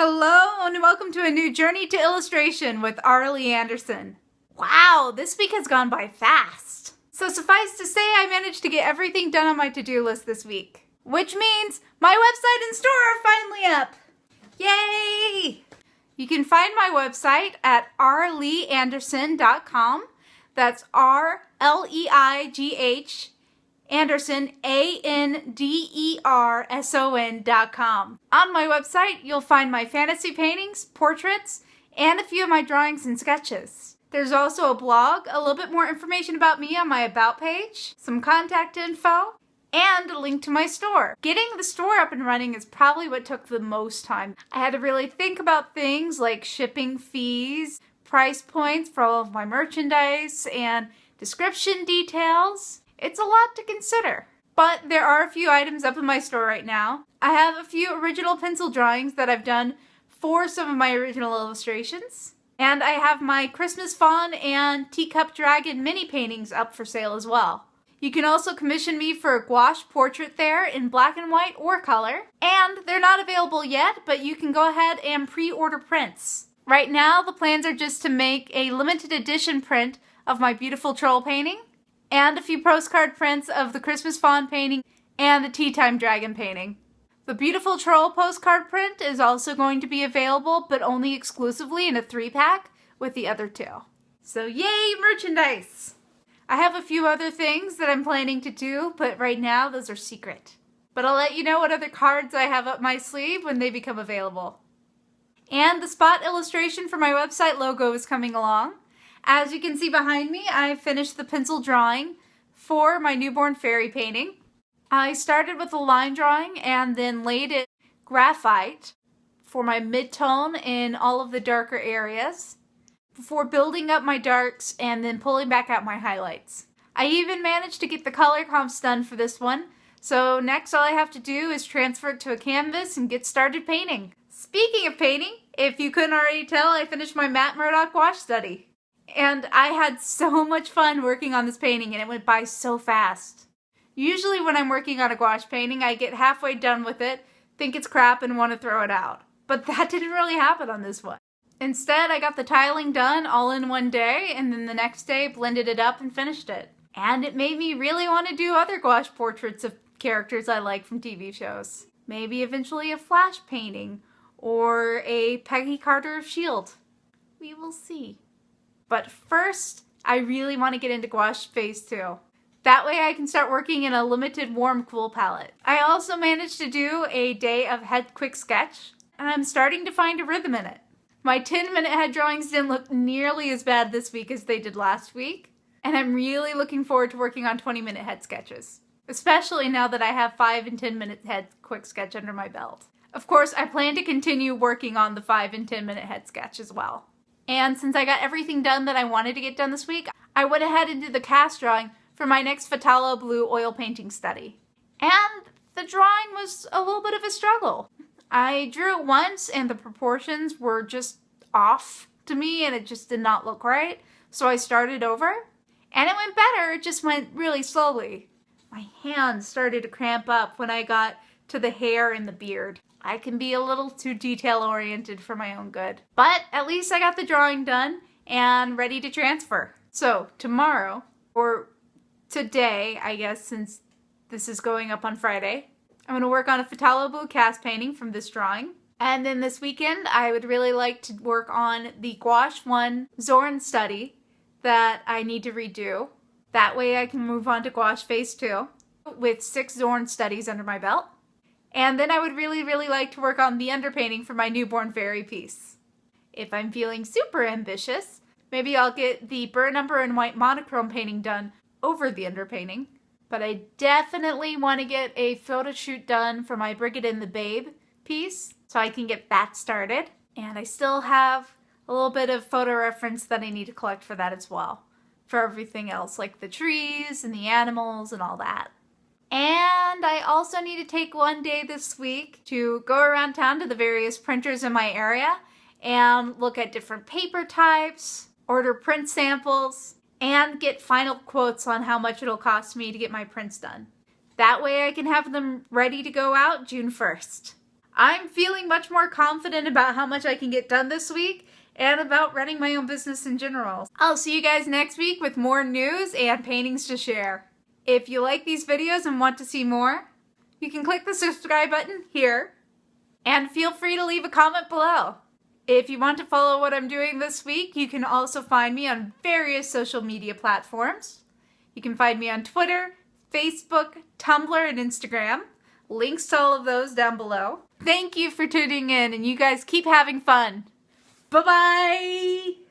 Hello and welcome to a new Journey to Illustration with Arlie Anderson. Wow, this week has gone by fast. So suffice to say, I managed to get everything done on my to-do list this week. Which means my website and store are finally up. Yay! You can find my website at arleeanderson.com. That's R-L-E-I-G-H Anderson, ANDERSON.com. On my website, you'll find my fantasy paintings, portraits, and a few of my drawings and sketches. There's also a blog, a little bit more information about me on my About page, some contact info, and a link to my store. Getting the store up and running is probably what took the most time. I had to really think about things like shipping fees, price points for all of my merchandise, and description details. It's a lot to consider, but there are a few items up in my store right now. I have a few original pencil drawings that I've done for some of my original illustrations, and I have my Christmas Fawn and Teacup Dragon mini paintings up for sale as well. You can also commission me for a gouache portrait there in black and white or color, and they're not available yet, but you can go ahead and pre-order prints. Right now, the plans are just to make a limited edition print of my beautiful troll painting, and a few postcard prints of the Christmas Fawn painting and the Tea Time Dragon painting. The beautiful troll postcard print is also going to be available, but only exclusively in a 3-pack with the other two. So yay, merchandise! I have a few other things that I'm planning to do, but right now those are secret. But I'll let you know what other cards I have up my sleeve when they become available. And the spot illustration for my website logo is coming along. As you can see behind me, I finished the pencil drawing for my newborn fairy painting. I started with a line drawing and then laid it graphite for my mid-tone in all of the darker areas before building up my darks and then pulling back out my highlights. I even managed to get the color comps done for this one, so next all I have to do is transfer it to a canvas and get started painting. Speaking of painting, if you couldn't already tell, I finished my Matt Murdock gouache study. And I had so much fun working on this painting, and it went by so fast. Usually when I'm working on a gouache painting, I get halfway done with it, think it's crap, and want to throw it out. But that didn't really happen on this one. Instead, I got the tiling done all in one day, and then the next day blended it up and finished it. And it made me really want to do other gouache portraits of characters I like from TV shows. Maybe eventually a Flash painting, or a Peggy Carter of S.H.I.E.L.D. We will see. But first, I really want to get into gouache phase 2. That way I can start working in a limited warm cool palette. I also managed to do a day of head quick sketch, and I'm starting to find a rhythm in it. My 10-minute head drawings didn't look nearly as bad this week as they did last week, and I'm really looking forward to working on 20-minute head sketches, especially now that I have 5 and 10-minute head quick sketch under my belt. Of course, I plan to continue working on the 5 and 10-minute head sketch as well. And since I got everything done that I wanted to get done this week, I went ahead and did the cast drawing for my next Phthalo Blue oil painting study. And the drawing was a little bit of a struggle. I drew it once and the proportions were just off to me and it just did not look right. So I started over and it went better, it just went really slowly. My hands started to cramp up when I got to the hair and the beard. I can be a little too detail-oriented for my own good. But at least I got the drawing done and ready to transfer. So tomorrow, or today, I guess, since this is going up on Friday, I'm going to work on a Phthalo Blue cast painting from this drawing. And then this weekend, I would really like to work on the Gouache 1 Zorn study that I need to redo. That way I can move on to Gouache Phase 2 with 6 Zorn studies under my belt. And then I would really like to work on the underpainting for my newborn fairy piece. If I'm feeling super ambitious, maybe I'll get the burnt umber and white monochrome painting done over the underpainting. But I definitely want to get a photo shoot done for my Brigid and the Babe piece, so I can get that started. And I still have a little bit of photo reference that I need to collect for that as well. For everything else, like the trees and the animals and all that. And I also need to take one day this week to go around town to the various printers in my area and look at different paper types, order print samples, and get final quotes on how much it'll cost me to get my prints done. That way I can have them ready to go out June 1st. I'm feeling much more confident about how much I can get done this week and about running my own business in general. I'll see you guys next week with more news and paintings to share. If you like these videos and want to see more, you can click the subscribe button here and feel free to leave a comment below. If you want to follow what I'm doing this week, you can also find me on various social media platforms. You can find me on Twitter, Facebook, Tumblr, and Instagram. Links to all of those down below. Thank you for tuning in, and you guys keep having fun. Bye-bye!